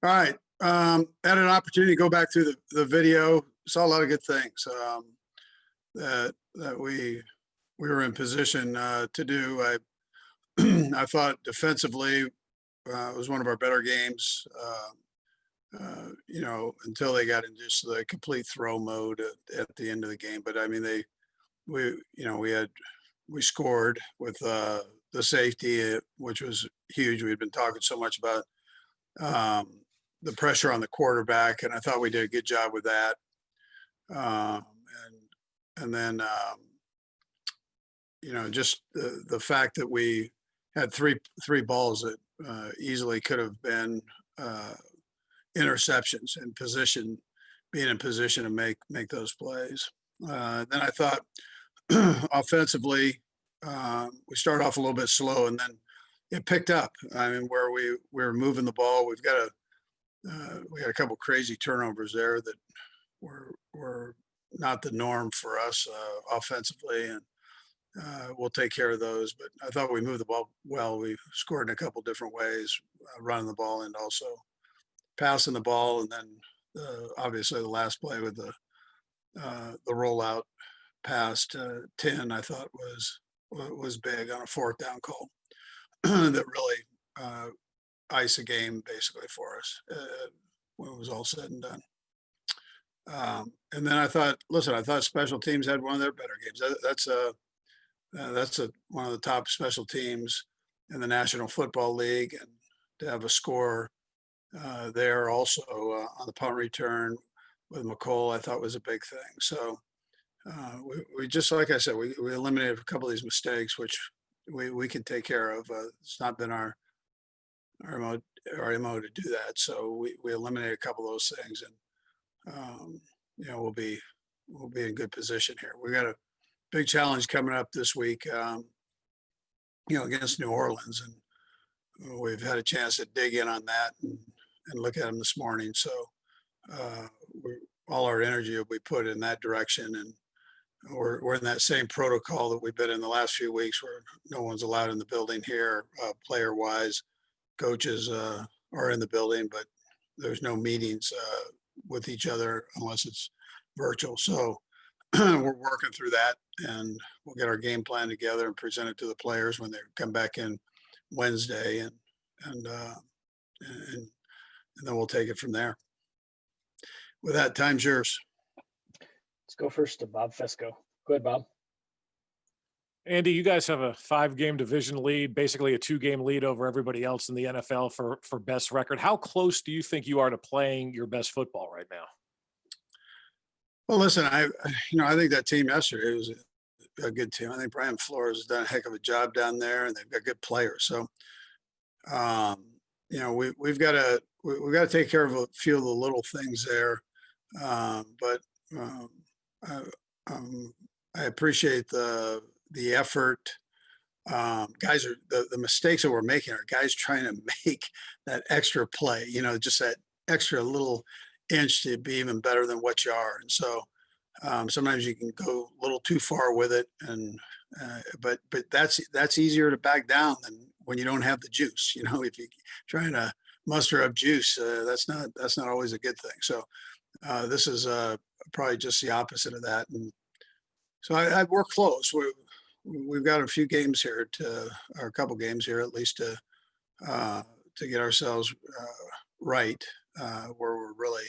All right. Had an opportunity to go back through the video. Saw a lot of good things that we were in position to do. I I thought defensively it was one of our better games. Until they got into just the complete throw mode at the end of the game. But I mean, we we scored with the safety, which was huge. We had been talking so much about the pressure on the quarterback, and I thought we did a good job with that. Um, and then just the fact that we had three balls that easily could have been uh, interceptions and position, being in position to make those plays. Then I thought offensively, we started off a little bit slow, and then it picked up. I mean, where we were moving the ball, we had a couple crazy turnovers there that were not the norm for us offensively, and we'll take care of those. But I thought we moved the ball well. We scored in a couple different ways, running the ball and also passing the ball, and then obviously the last play with the rollout pass to 10, I thought was big on a fourth down call that really iced the game basically for us when it was all said and done. And then I thought special teams had one of their better games. That's one of the top special teams in the National Football League, and to have a score there also on the punt return with McCall, I thought was a big thing. So we just like I said, we eliminated a couple of these mistakes, which we can take care of. It's not been our MO, our MO to do that. So we eliminated a couple of those things, and we'll be in good position here. We got a big challenge coming up this week, against New Orleans, and we've had a chance to dig in on that and look at them this morning. So all our energy will be put in that direction, and we're in that same protocol that we've been in the last few weeks, where no one's allowed in the building here, player wise. Coaches are in the building, but there's no meetings with each other unless it's virtual. So we're working through that, and we'll get our game plan together and present it to the players when they come back in Wednesday, and uh, and, and then we'll take it from there. With that, time's yours. Let's go first to Bob Fesco. Go ahead, Bob. Andy, you guys have a 5-game division lead, basically a 2-game lead over everybody else in the NFL for best record. How close do you think you are to playing your best football right now? Well, listen, I think that team yesterday was a good team. I think Brian Flores has done a heck of a job down there, and they've got good players. So, we've got to take care of a few of the little things there. But I, I appreciate the effort. Guys are the mistakes that we're making are guys trying to make that extra play. Just that extra little inch to be even better than what you are. And so sometimes you can go a little too far with it, and but that's easier to back down than when you don't have the juice. If you're trying to muster up juice, that's not always a good thing. So this is probably just the opposite of that. And so we're close. We've got a few games here or a couple games here at least to get ourselves right, where we're really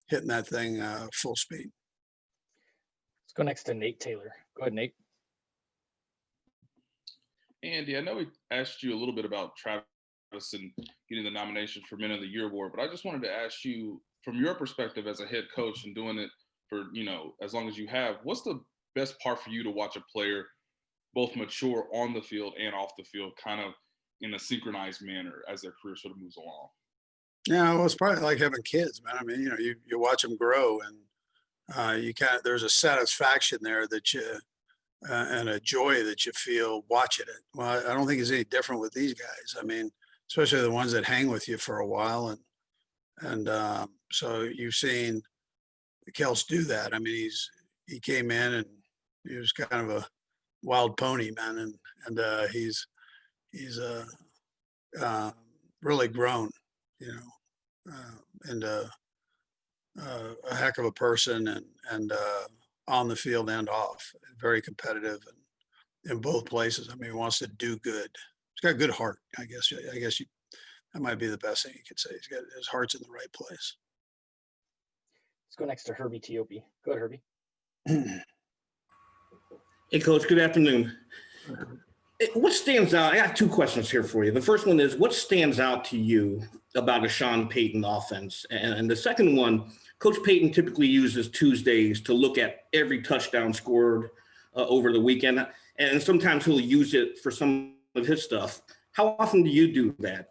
hitting that thing full speed. Let's go next to Nate Taylor. Go ahead, Nate. Andy, I know we asked you a little bit about Travis and getting the nomination for Men of the Year award, but I just wanted to ask you, from your perspective as a head coach and doing it for, as long as you have, what's the best part for you to watch a player both mature on the field and off the field, kind of in a synchronized manner as their career sort of moves along? Yeah, well, it's probably like having kids, man. I mean, you watch them grow, and there's a satisfaction there that you and a joy that you feel watching it. Well, I don't think it's any different with these guys. I mean, especially the ones that hang with you for a while, and so you've seen Kels do that. I mean, he came in and he was kind of a wild pony, man, and he's really grown, you know, and a heck of a person, and on the field and off, very competitive and in both places. I mean, he wants to do good. He's got a good heart. I guess that might be the best thing you could say. He's got his heart's in the right place. Let's go next to Herbie Tiopi. Go ahead, Herbie. Hey, Coach, good afternoon. What stands out? I got two questions here for you. The first one is, what stands out to you about a Sean Payton offense? And the second one, Coach Payton typically uses Tuesdays to look at every touchdown scored over the weekend, and sometimes he'll use it for some of his stuff. How often do you do that?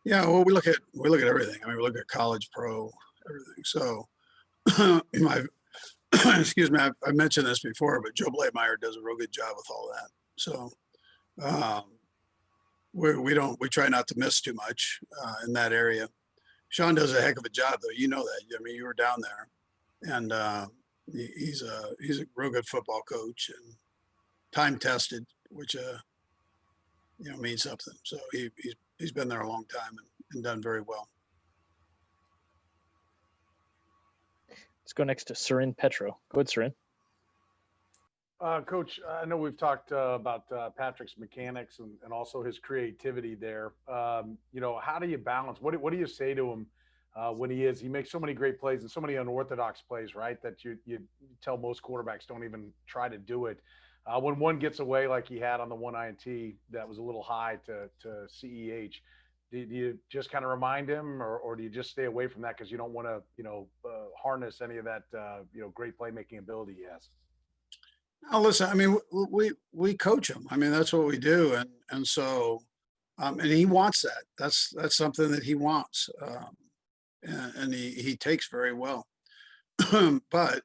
Yeah, well, we look at everything. I mean, we look at college, pro, everything. So, excuse me, I mentioned this before, but Joe Blademeyer does a real good job with all that. So, we try not to miss too much in that area. Sean does a heck of a job, though. You know that. I mean, you were down there, and he's a real good football coach and time tested, which means something. So he's been there a long time and done very well. Let's go next to Surin Petro. Go ahead, Surin. Coach, I know we've talked about Patrick's mechanics and also his creativity there. How do you balance? What do you say to him when he makes so many great plays and so many unorthodox plays, right? That you tell most quarterbacks don't even try to do it. When one gets away like he had on the one INT that was a little high to CEH, do you just kind of remind him, or do you just stay away from that because you don't want to harness any of that great playmaking ability he has? Now, listen, I mean, we coach him. I mean, that's what we do, and so, and he wants that. That's something that he wants, and he takes very well. But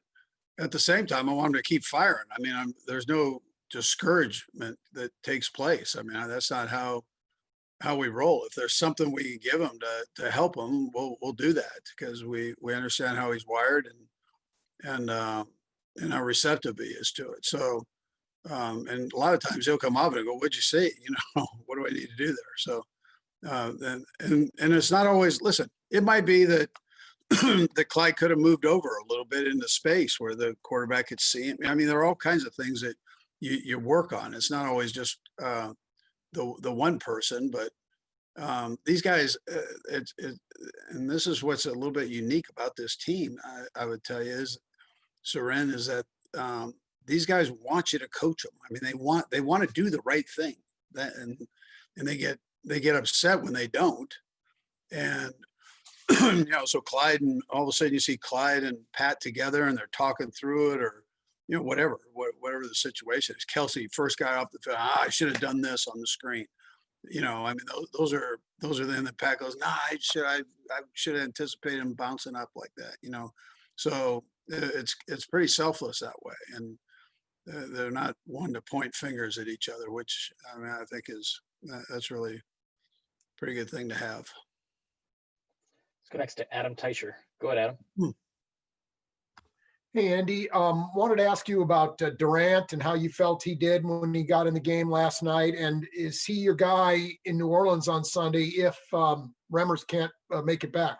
at the same time, I want him to keep firing. I mean, there's no discouragement that takes place. I mean, that's not how we roll. If there's something we can give him to help him, we'll do that, because we understand how he's wired and how receptive he is to it. So, and a lot of times he'll come up and go, "What'd you see? What do I need to do there?" So, and it's not always. Listen, it might be that that Clyde could have moved over a little bit into space where the quarterback could see him. I mean, there are all kinds of things that you work on. It's not always just the one person, but these guys. And this is what's a little bit unique about this team. I would tell you is, Surin, is that these guys want you to coach them. I mean, they want to do the right thing, and they get upset when they don't. And so Clyde, and all of a sudden you see Clyde and Pat together, and they're talking through it, or whatever the situation is. Kelsey first guy off the field. I should have done this on the screen. I mean, those are then the Pat goes, I should have anticipated him bouncing up like that. So it's pretty selfless that way, and they're not one to point fingers at each other, which I mean I think that's really a pretty good thing to have. Let's go next to Adam Teicher. Go ahead, Adam. Hey, Andy, wanted to ask you about Durant and how you felt he did when he got in the game last night. And is he your guy in New Orleans on Sunday if Remmers can't make it back?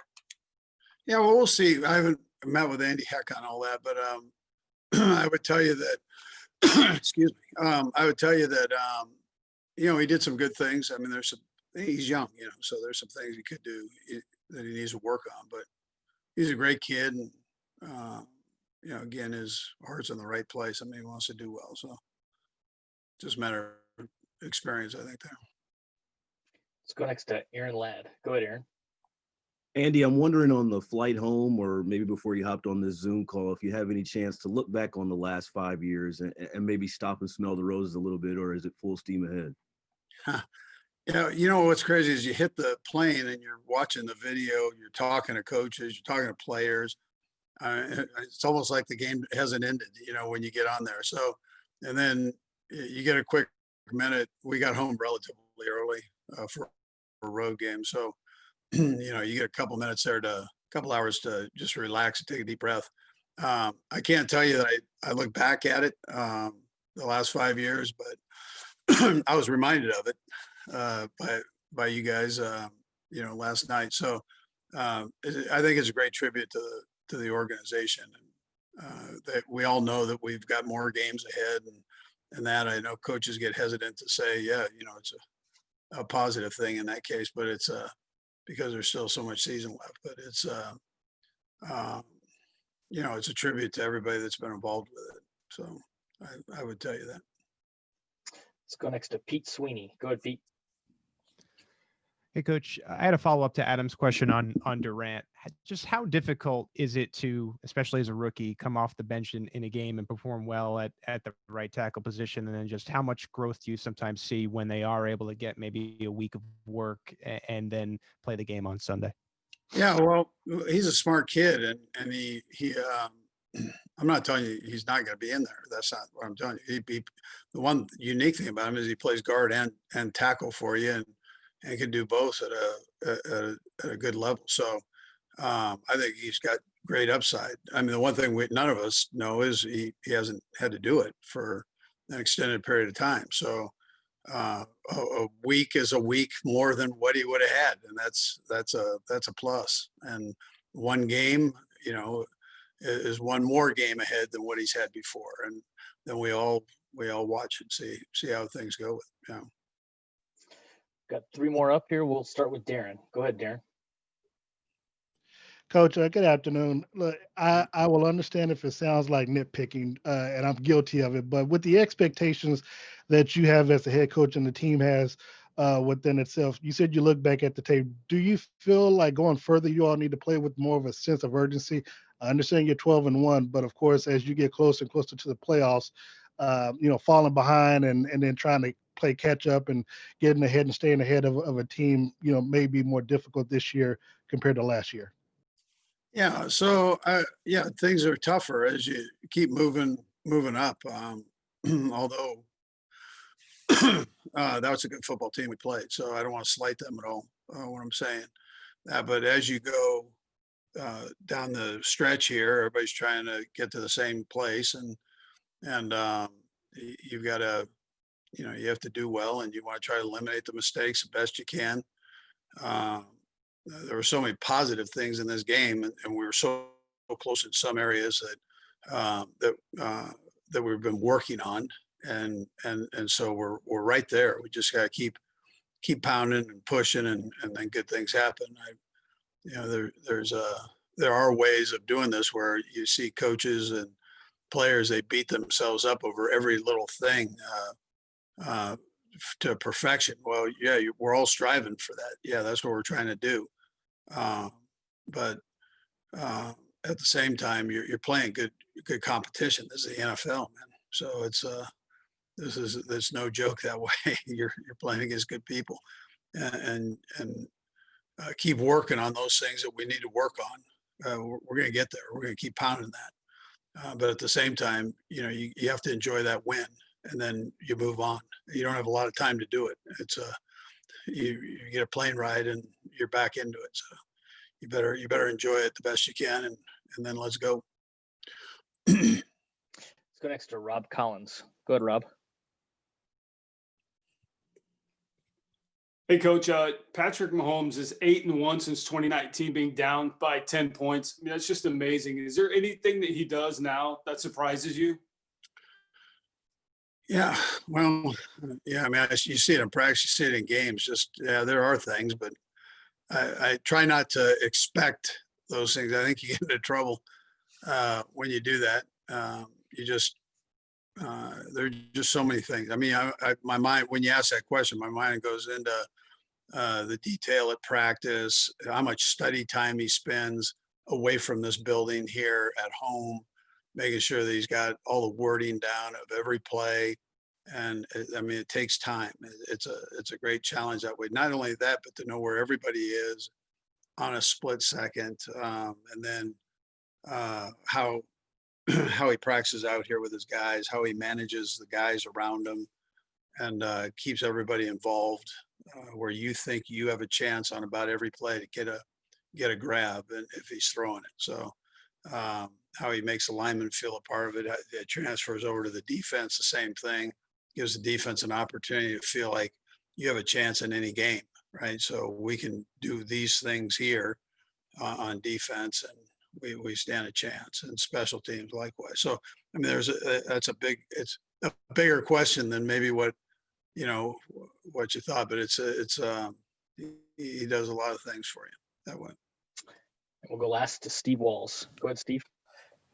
Yeah, well, we'll see. I haven't met with Andy Heck on all that, but I would tell you that, excuse me, I would tell you that, he did some good things. I mean, he's young, so there's some things he could do that he needs to work on, but he's a great kid. And, again, his heart's in the right place. I mean, he wants to do well. So just a matter of experience, I think, there. Let's go next to Aaron Ladd. Go ahead, Aaron. Andy, I'm wondering on the flight home, or maybe before you hopped on this Zoom call, if you have any chance to look back on the last 5 years and maybe stop and smell the roses a little bit, or is it full steam ahead? What's crazy is you hit the plane and you're watching the video, you're talking to coaches, you're talking to players. It's almost like the game hasn't ended, when you get on there. So, and then you get a quick minute. We got home relatively early for a road game. So, you get a couple hours to just relax and take a deep breath. I can't tell you that I look back at it the last 5 years, but I was reminded of it by you guys. last night. So I think it's a great tribute to the organization. And that we all know that we've got more games ahead, and that I know coaches get hesitant to say, yeah, it's a positive thing in that case, but it's because there's still so much season left. But it's it's a tribute to everybody that's been involved with it. So I would tell you that. Let's go next to Pete Sweeney. Go ahead, Pete. Hey, Coach, I had a follow-up to Adam's question on Durant. Just how difficult is it to, especially as a rookie, come off the bench in a game and perform well at the right tackle position? And then just how much growth do you sometimes see when they are able to get maybe a week of work and then play the game on Sunday? Yeah, well, he's a smart kid, and he I'm not telling you he's not going to be in there. That's not what I'm telling you. The one unique thing about him is he plays guard and tackle for you, and can do both at a good level. So I think he's got great upside. I mean, the one thing none of us know is he hasn't had to do it for an extended period of time. So a week is a week more than what he would have had, and that's a plus. And one game, is one more game ahead than what he's had before, and then we all watch and see how things go with. Got three more up here. We'll start with Darren. Go ahead, Darren. Coach, good afternoon. Look, I will understand if it sounds like nitpicking, and I'm guilty of it, but with the expectations that you have as a head coach and the team has within itself, you said you look back at the tape. Do you feel like going further, you all need to play with more of a sense of urgency? I understand you're 12-1, but of course, as you get closer and closer to the playoffs, falling behind and then trying to play catch up and getting ahead and staying ahead of a team, may be more difficult this year compared to last year. Yeah. So things are tougher as you keep moving up. Although that was a good football team we played, so I don't want to slight them at all. What I'm saying, but as you go down the stretch here, everybody's trying to get to the same place, and you've got to, you have to do well, and you want to try to eliminate the mistakes the best you can. There were so many positive things in this game, and we were so close in some areas that we've been working on, and so we're right there. We just got to keep pounding and pushing, and then good things happen. There are ways of doing this where you see coaches and players, they beat themselves up over every little thing to perfection. Well, yeah, we're all striving for that. Yeah, that's what we're trying to do. But at the same time, you're playing good competition. This is the NFL, man. So it's no joke that way. You're playing against good people, and keep working on those things that we need to work on. We're going to get there. We're going to keep pounding that. But at the same time, you have to enjoy that win, and then you move on. You don't have a lot of time to do it. It's you get a plane ride and you're back into it. So you better enjoy it the best you can, and then let's go. Let's go next to Rob Collins. Go ahead, Rob. Hey, Coach. Patrick Mahomes is 8-1 since 2019, being down by 10 points. I mean, that's just amazing. Is there anything that he does now that surprises you? Yeah, well, yeah. I mean, you see it in practice, you see it in games. There are things, but I try not to expect those things. I think you get into trouble when you do that. There are just so many things. I mean, my mind, when you ask that question, my mind goes into the detail at practice, how much study time he spends away from this building here at home, making sure that he's got all the wording down of every play. And I mean, it takes time. It's a great challenge that way. Not only that, but to know where everybody is on a split second, and then how he practices out here with his guys, how he manages the guys around him, and keeps everybody involved. Where you think you have a chance on about every play to get a grab, and if he's throwing it. So how he makes the linemen feel a part of it. It transfers over to the defense. The same thing, gives the defense an opportunity to feel like you have a chance in any game. right? So we can do these things here on defense, and we stand a chance, and special teams likewise. So I mean, it's a bigger question than maybe what what you thought, but he does a lot of things for you that way. We'll go last to Steve Walls. Go ahead, Steve.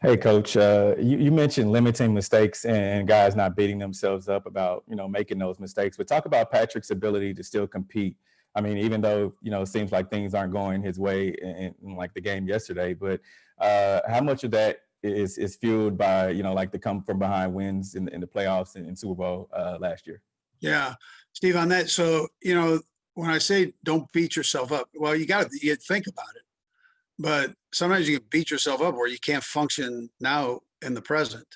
Hey, Coach. You mentioned limiting mistakes and guys not beating themselves up about making those mistakes. But talk about Patrick's ability to still compete. I mean, even though it seems like things aren't going his way in like the game yesterday, but how much of that is fueled by like the come from behind wins in the playoffs and Super Bowl last year? Yeah, Steve, on that. So when I say don't beat yourself up, well, you think about it. But sometimes you can beat yourself up where you can't function now in the present.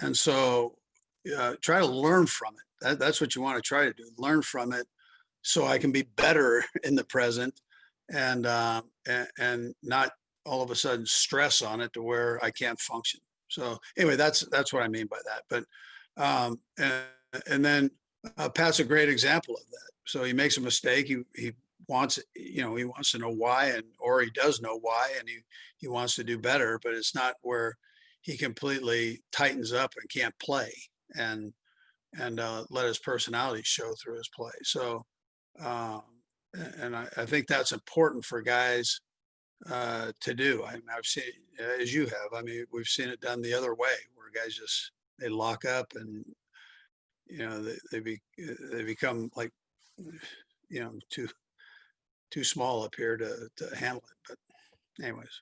And so try to learn from it. That's what you want to try to do. Learn from it so I can be better in the present and not all of a sudden stress on it to where I can't function. So anyway, that's what I mean by that. But and then Pat's a great example of that. So he makes a mistake. He wants he wants to know why, or he does know why, and he wants to do better, but it's not where he completely tightens up and can't play and let his personality show through his play. So and I think that's important for guys to do. I mean, I've seen, as you have, I mean, we've seen it done the other way where guys they lock up and they become like too small up here to handle it. But anyways.